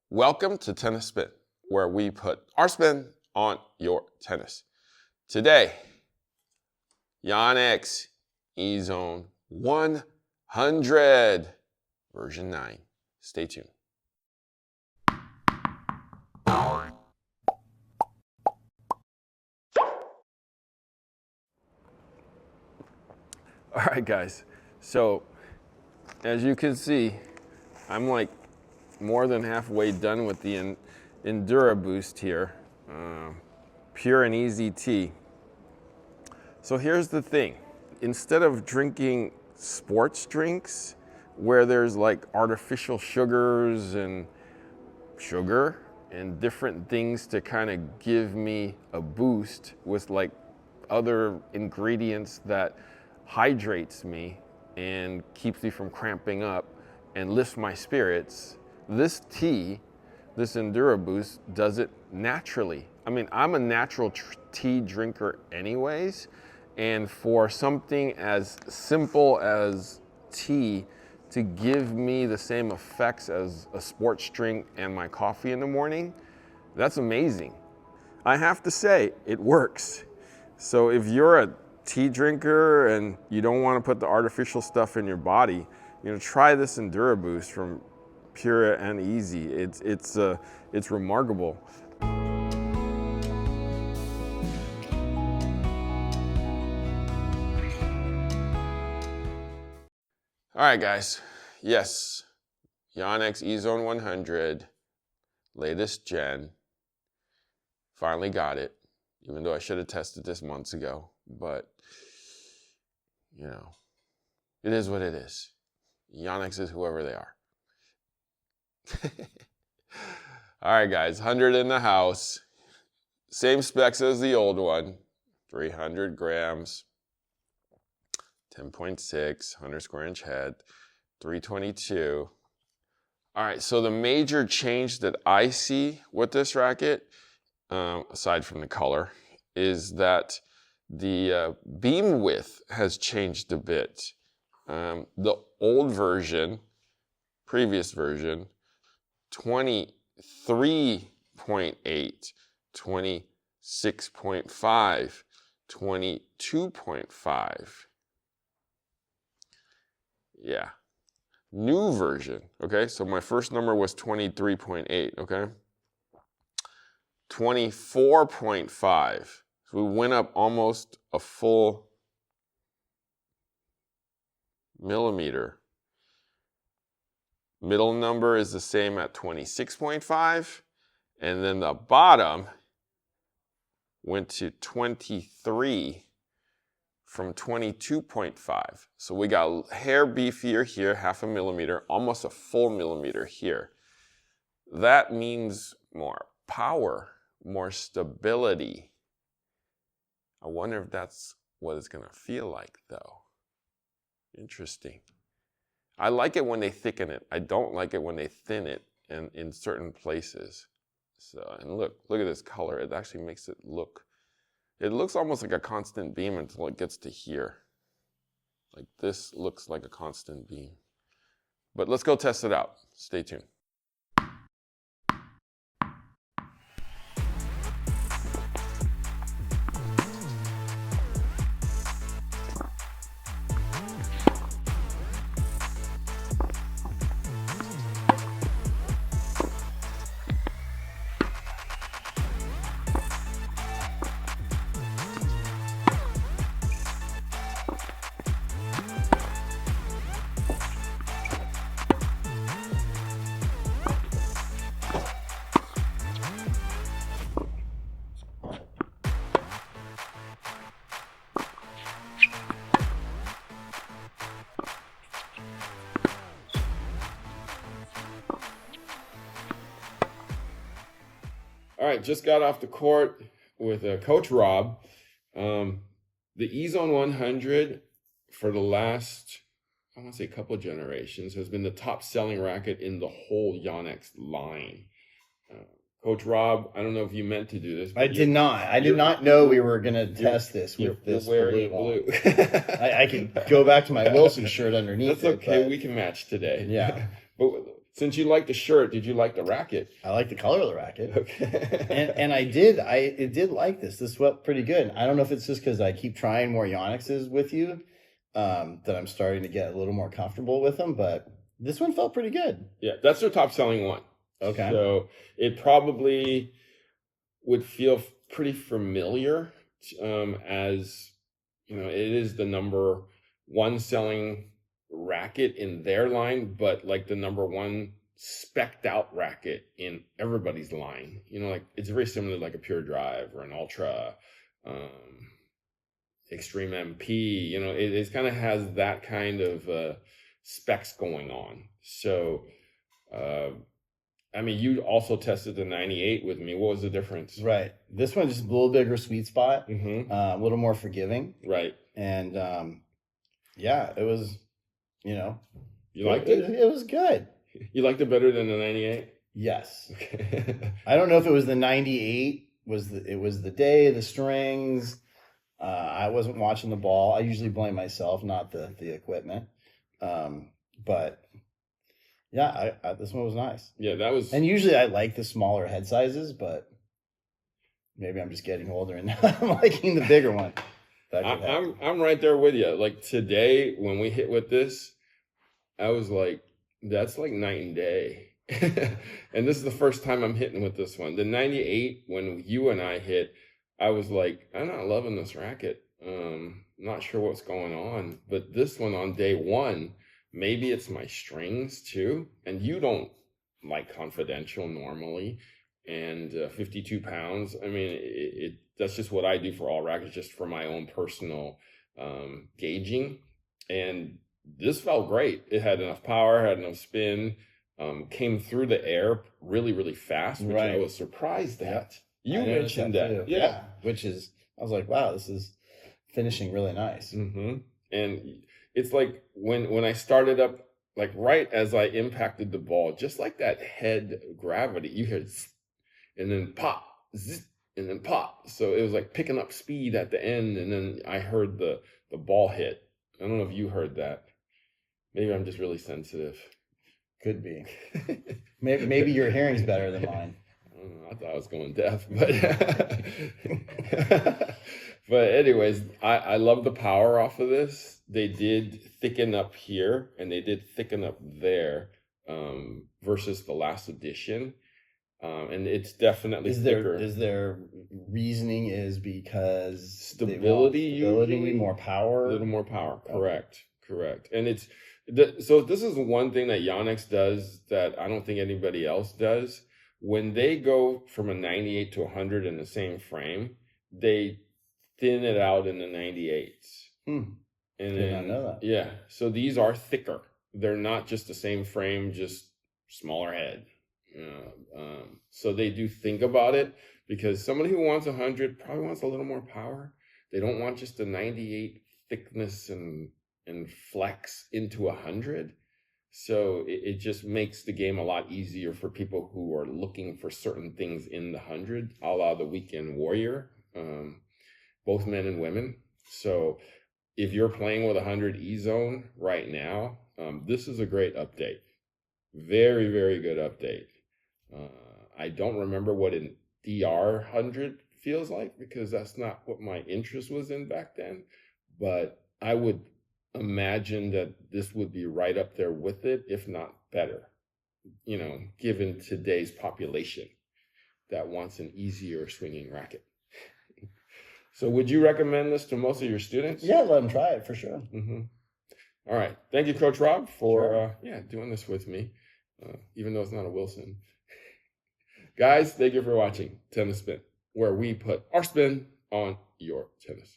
Welcome to Tennis Spin, where we put our spin on your tennis. Today, Yonex Ezone 100, version 9. Stay tuned. All right, guys. So, as you can see, I'm like more than halfway done with the EnduraBoost here. Pure and easy tea. So here's the thing. Instead of drinking sports drinks where there's like artificial sugars and sugar and different things to kind of give me a boost with like other ingredients that hydrates me and keeps me from cramping up and lifts my spirits, this tea, this EnduraBoost, does it naturally. I mean, I'm a natural tea drinker anyways, and for something as simple as tea to give me the same effects as a sports drink and my coffee in the morning, that's amazing. I have to say, it works. So if you're a tea drinker and you don't want to put the artificial stuff in your body, try this EnduraBoost from Pure and Easy. It's remarkable. All right, guys. Yes, Yonex Ezone 100, latest gen. Finally got it, even though I should have tested this months ago. But, it is what it is. Yonex is whoever they are. All right, guys, 100 in the house. Same specs as the old one, 300 grams, 10.6, 100 square inch head, 322. All right, so the major change that I see with this racket, aside from the color, is that the beam width has changed a bit. The old version, previous version, 23.8, 26.5, 22.5. Yeah. New version, okay? So my first number was 23.8, okay? 24.5. So we went up almost a full millimeter. Middle number is the same at 26.5, and then the bottom went to 23 from 22.5. So we got a hair beefier here, half a millimeter, almost a full millimeter here. That means more power, more stability. I wonder if that's what it's gonna feel like though. Interesting. I like it when they thicken it. I don't like it when they thin it in certain places. So, and look at this color. It actually makes it looks almost like a constant beam until it gets to here. Like this looks like a constant beam. But let's go test it out. Stay tuned. All right, just got off the court with Coach Rob. The Ezone 100 for the last, I want to say a couple of generations, has been the top selling racket in the whole Yonex line. Coach Rob, I don't know if you meant to do this. I did not. I did not know we were going to test this with this. You're wearing blue. I can go back to my Wilson shirt underneath. That's okay. We can match today. Yeah. But since you like the shirt, did you like the racket? I like the color of the racket. Okay. And I did like this. This felt pretty good. I don't know if it's just because I keep trying more Yonexes with you, that I'm starting to get a little more comfortable with them, but this one felt pretty good. Yeah, that's their top selling one. Okay. So it probably would feel pretty familiar, as you know, it is the number one selling racket in their line, but like the number one specced out racket in everybody's line. You know, like it's very similar to like a Pure Drive or an Ultra, Extreme MP. You know, it kind of has that kind of specs going on. So, I mean, you also tested the 98 with me. What was the difference? Right. This one just a little bigger sweet spot, Mm-hmm. a little more forgiving. Right. And yeah, it was, you know, You liked it? It was good. You liked it better than the 98? Yes. Okay. I don't know if it was the 98, it was the day, the strings. I wasn't watching the ball. I usually blame myself, not the equipment. But yeah, this one was nice. Yeah, that was. And usually I like the smaller head sizes, but maybe I'm just getting older and now I'm liking the bigger one. I'm right there with you. Like today, when we hit with this, I was like, that's like night and day. And this is the first time I'm hitting with this one. The 98, when you and I hit, I was like, I'm not loving this racket. Not sure what's going on. But this one on day one, maybe it's my strings too. And you don't like confidential normally. And 52 pounds, I mean, that's just what I do for all rackets, just for my own personal gauging. And this felt great. It had enough power, had enough spin, came through the air really, really fast, which I was surprised at. You mentioned that. Yeah. Which is, I was like, wow, this is finishing really nice. Mm-hmm. And it's like when I started up, like right as I impacted the ball, just like that head gravity, you heard zzz, and then pop, zzz, and then pop. So it was like picking up speed at the end, and then I heard the ball hit. I don't know if you heard that. Maybe I'm just really sensitive. Could be. Maybe your hearing's better than mine. I thought I was going deaf, but but anyways, I love the power off of this. They did thicken up here and they did thicken up there, versus the last edition. And it's definitely thicker. Is their reasoning is because stability, usually more power? A little more power, correct. And it's so this is one thing that Yonex does that I don't think anybody else does. When they go from a 98 to 100 in the same frame, they thin it out in the 98s. And did not know that. Yeah, so these are thicker. They're not just the same frame, just smaller head. So they do think about it, because somebody who wants 100 probably wants a little more power. They don't want just a 98 thickness and flex into 100. So it just makes the game a lot easier for people who are looking for certain things in the 100, a la the Weekend Warrior, both men and women. So if you're playing with 100 Ezone right now, this is a great update. Very, very good update. I don't remember what an DR 100 feels like, because that's not what my interest was in back then. But I would imagine that this would be right up there with it, if not better, you know, given today's population that wants an easier swinging racket. So would you recommend this to most of your students? Yeah, let them try it for sure. Mm-hmm. All right. Thank you, Coach Rob, for doing this with me, even though it's not a Wilson. Guys, thank you for watching Tennis Spin, where we put our spin on your tennis.